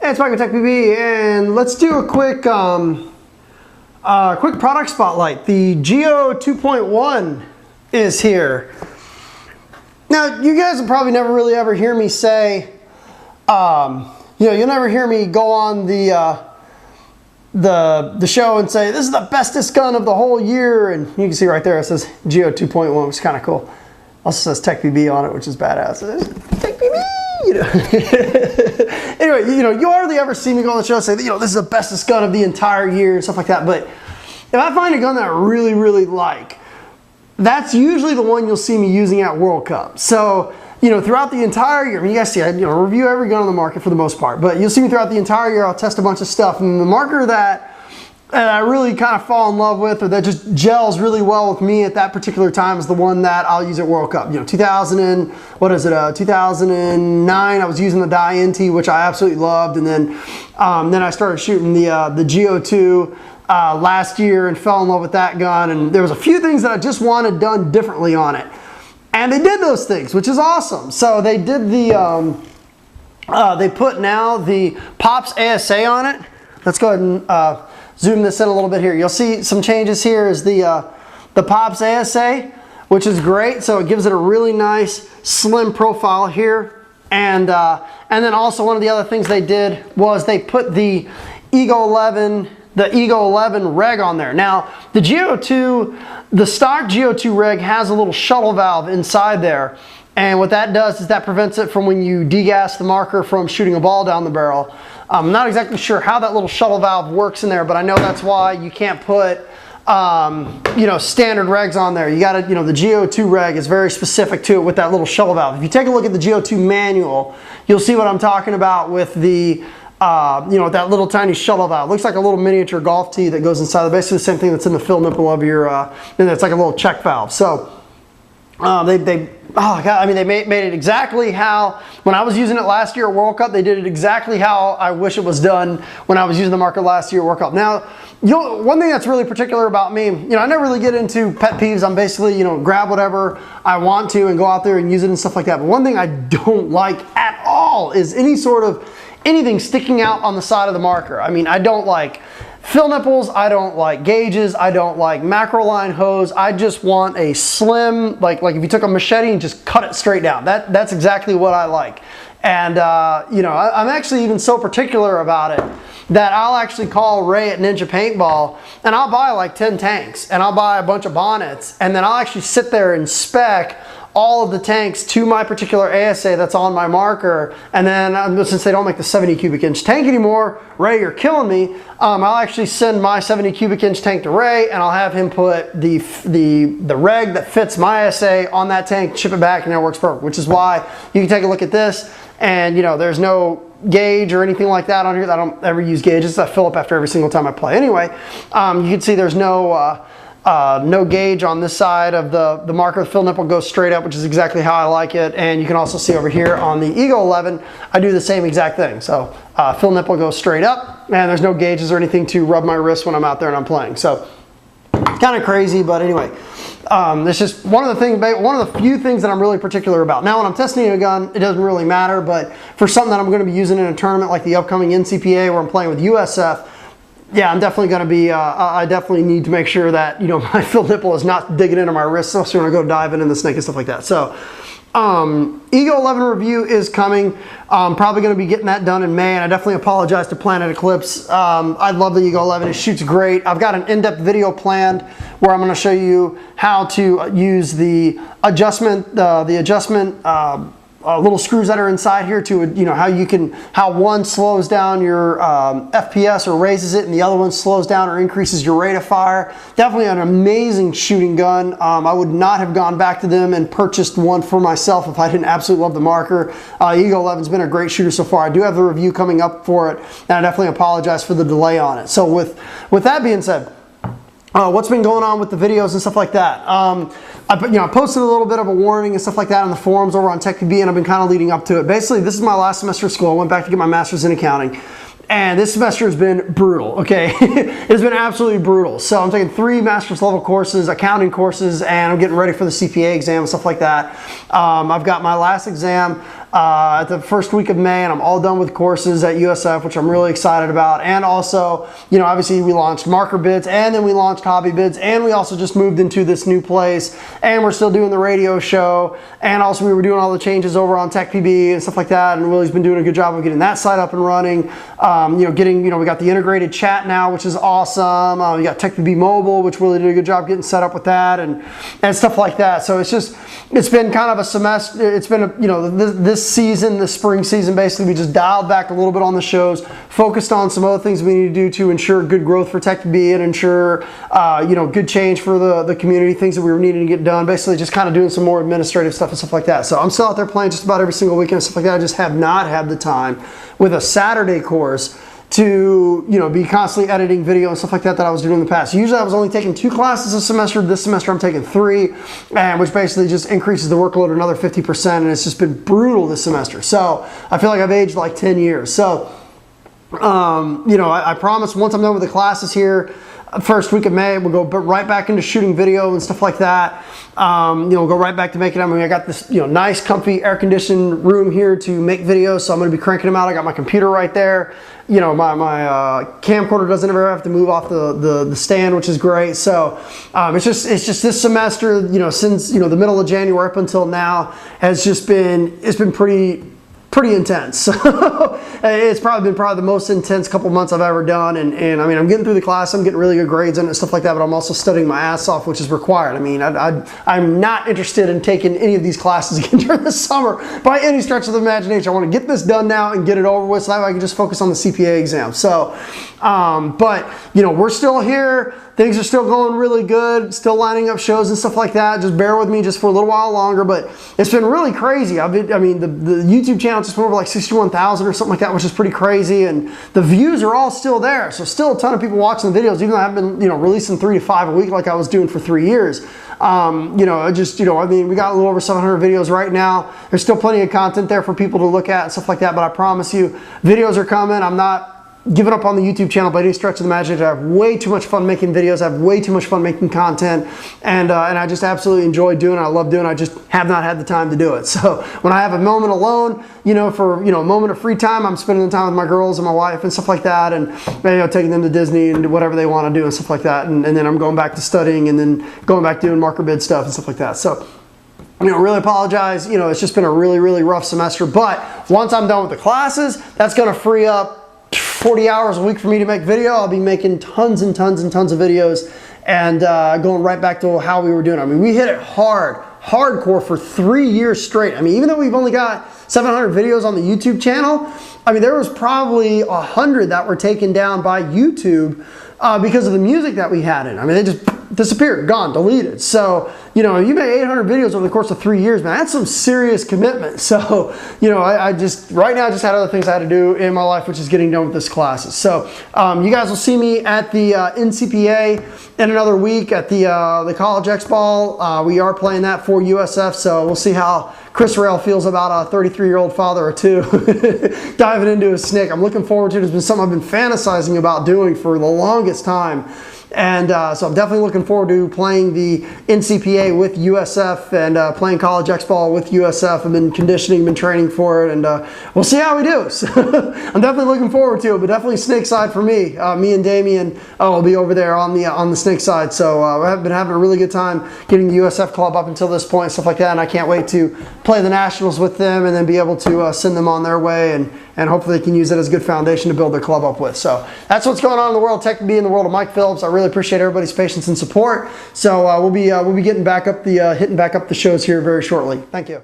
Hey, it's Mike with TechPB, and let's do a quick quick product spotlight. The Geo 2.1 is here. Now, you guys will probably never really ever hear me say, you'll never hear me go on the show and say, this is the bestest gun of the whole year. And you can see right there, it says Geo 2.1, which is kind of cool. Also says TechPB on it, which is badass. TechPB, Anyway, you hardly ever see me go on the show and say, this is the bestest gun of the entire year and stuff like that. But if I find a gun that I really, really like, that's usually the one you'll see me using at World Cup. So, throughout the entire year, you guys see, I review every gun on the market for the most part, but you'll see me throughout the entire year, I'll test a bunch of stuff. And the marker that I really kind of fall in love with, or that just gels really well with me at that particular time, is the one that I'll use at World Cup. 2009, I was using the Dye NT, which I absolutely loved, and then I started shooting the Geo 2 last year and fell in love with that gun. And there was a few things that I just wanted done differently on it, and they did those things, which is awesome. So they did they put now the Pops ASA on it. Let's go ahead and zoom this in a little bit here. You'll see some changes here is the Pops ASA, which is great. So it gives it a really nice slim profile here. And then also one of the other things they did was they put the Eagle 11 reg on there. Now, the Geo 2, the stock Geo 2 reg has a little shuttle valve inside there. And what that does is that prevents it from, when you degas the marker, from shooting a ball down the barrel. I'm not exactly sure how that little shuttle valve works in there, but I know that's why you can't put standard regs on there. You gotta, the Geo 2 reg is very specific to it with that little shuttle valve. If you take a look at the Geo 2 manual, you'll see what I'm talking about with the that little tiny shuttle valve. It looks like a little miniature golf tee that goes inside. Basically the same thing that's in the fill nipple of your, and it's like a little check valve. So they made it exactly how, when I was using it last year at World Cup, they did it exactly how I wish it was done when I was using the marker last year at World Cup. Now, one thing that's really particular about me, I never really get into pet peeves. I'm basically, grab whatever I want to and go out there and use it and stuff like that. But one thing I don't like at all is anything sticking out on the side of the marker. I don't like fill nipples, I don't like gauges, I don't like macro line hose. I just want a slim, like if you took a machete and just cut it straight down. That's exactly what I like. And I'm actually even so particular about it that I'll actually call Ray at Ninja Paintball, and I'll buy like 10 tanks, and I'll buy a bunch of bonnets, and then I'll actually sit there and spec all of the tanks to my particular ASA that's on my marker. And then since they don't make the 70 cubic inch tank anymore, Ray, you're killing me. I'll actually send my 70 cubic inch tank to Ray, and I'll have him put the reg that fits my ASA on that tank, ship it back, and it works perfect. Which is why you can take a look at this, and there's no gauge or anything like that on here. I don't ever use gauges. I fill up after every single time I play. Anyway, you can see there's no gauge on this side of the marker. The fill nipple goes straight up, which is exactly how I like it. And you can also see over here on the Eagle 11, I do the same exact thing. So fill nipple goes straight up, and there's no gauges or anything to rub my wrist when I'm out there and I'm playing. So kind of crazy, but anyway, it's just one of the few things that I'm really particular about. Now, when I'm testing a gun, it doesn't really matter, but for something that I'm going to be using in a tournament like the upcoming NCPA, where I'm playing with USF, yeah, I'm definitely going to be, I definitely need to make sure that, my fill nipple is not digging into my wrist, especially when I go diving in the snake and stuff like that. So, Eagle 11 review is coming. I'm probably going to be getting that done in May, and I definitely apologize to Planet Eclipse. I love the Eagle 11. It shoots great. I've got an in-depth video planned where I'm going to show you how to use the adjustment, little screws that are inside here to, how one slows down your FPS or raises it, and the other one slows down or increases your rate of fire. Definitely an amazing shooting gun. I would not have gone back to them and purchased one for myself if I didn't absolutely love the marker. Eagle 11's been a great shooter so far. I do have the review coming up for it, and I definitely apologize for the delay on it. So with that being said, what's been going on with the videos and stuff like that? I posted a little bit of a warning and stuff like that on the forums over on TechPB, and I've been kind of leading up to it. Basically, this is my last semester of school. I went back to get my master's in accounting, and this semester has been brutal, okay? It's been absolutely brutal. So I'm taking 3 master's level courses, accounting courses, and I'm getting ready for the CPA exam and stuff like that. I've got my last exam at the first week of May, and I'm all done with courses at USF, which I'm really excited about. And also, you know, obviously we launched marker bids, and then we launched hobby bids, and we also just moved into this new place, and we're still doing the radio show, and also we were doing all the changes over on TechPB and stuff like that, and Willie's been doing a good job of getting that site up and running. We got the integrated chat now, which is awesome. We got TechPB mobile, which Willie did a good job getting set up with that, and stuff like that. So it's been kind of a semester. It's been this season, this spring season, basically we just dialed back a little bit on the shows, focused on some other things we need to do to ensure good growth for TechPB and ensure good change for the community, things that we were needing to get done. Basically just kind of doing some more administrative stuff and stuff like that. So I'm still out there playing just about every single weekend and stuff like that. I just have not had the time with a Saturday course to be constantly editing video and stuff like that I was doing in the past. Usually I was only taking 2 classes a semester. This semester I'm taking 3, and which basically just increases the workload another 50%, and it's just been brutal this semester. So I feel like I've aged like 10 years. So I promise once I'm done with the classes here, first week of May, we'll go right back into shooting video and stuff like that. We'll go right back to making them. I mean, I got this nice comfy air conditioned room here to make videos, so I'm going to be cranking them out. I got my computer right there. My camcorder doesn't ever have to move off the stand, which is great. So it's just this semester, since the middle of January up until now, it's been pretty intense. So it's probably been the most intense couple months I've ever done. And I mean, I'm getting through the class, I'm getting really good grades and stuff like that, but I'm also studying my ass off, which is required. I mean, I'm not interested in taking any of these classes again during the summer by any stretch of the imagination. I want to get this done now and get it over with so that way I can just focus on the CPA exam. So, but we're still here. Things are still going really good, still lining up shows and stuff like that. Just bear with me just for a little while longer, but it's been really crazy. The YouTube channel just went over like 61,000 or something like that, which is pretty crazy, and the views are all still there. So still a ton of people watching the videos, even though I haven't been releasing 3 to 5 a week like I was doing for 3 years. We got a little over 700 videos right now. There's still plenty of content there for people to look at and stuff like that, but I promise you, videos are coming. I'm not giving up on the YouTube channel by any stretch of the imagination. I have way too much fun making videos. I have way too much fun making content, and I just absolutely enjoy doing it. I love doing it. I just have not had the time to do it. So when I have a moment alone, for a moment of free time, I'm spending the time with my girls and my wife and stuff like that, and taking them to Disney and whatever they want to do and stuff like that. And then I'm going back to studying and then going back doing marker bid stuff and stuff like that. So really apologize. It's just been a really, really rough semester. But once I'm done with the classes, that's going to free up 40 hours a week for me to make video. I'll be making tons and tons and tons of videos and going right back to how we were doing. I mean, we hit it hardcore for 3 years straight. I mean, even though we've only got 700 videos on the YouTube channel, I mean, there was probably 100 that were taken down by YouTube because of the music that we had in. I mean, they just disappeared, gone, deleted. So, you made 800 videos over the course of 3 years, man. That's some serious commitment. So, I just, right now, I just had other things I had to do in my life, which is getting done with this classes. So, you guys will see me at the NCPA in another week at the College X Ball. We are playing that for USF, so we'll see how Chris Rail feels about a 33-year-old father or two diving into a SNCC. I'm looking forward to it. It's been something I've been fantasizing about doing for the longest time. And so I'm definitely looking forward to playing the NCPA with USF and playing College X Ball with USF. I've been conditioning, been training for it, and we'll see how we do. So I'm definitely looking forward to it, but definitely SNCC side for me. Me and Damien will be over there on the SNCC side. So I've been having a really good time getting the USF club up until this point, stuff like that, and I can't wait to play the Nationals with them and then be able to send them on their way, and hopefully they can use it as a good foundation to build their club up with. So that's what's going on in the world of TechPB, in the world of Mike Phillips. I really appreciate everybody's patience and support. So we'll be getting back up hitting back up the shows here very shortly. Thank you.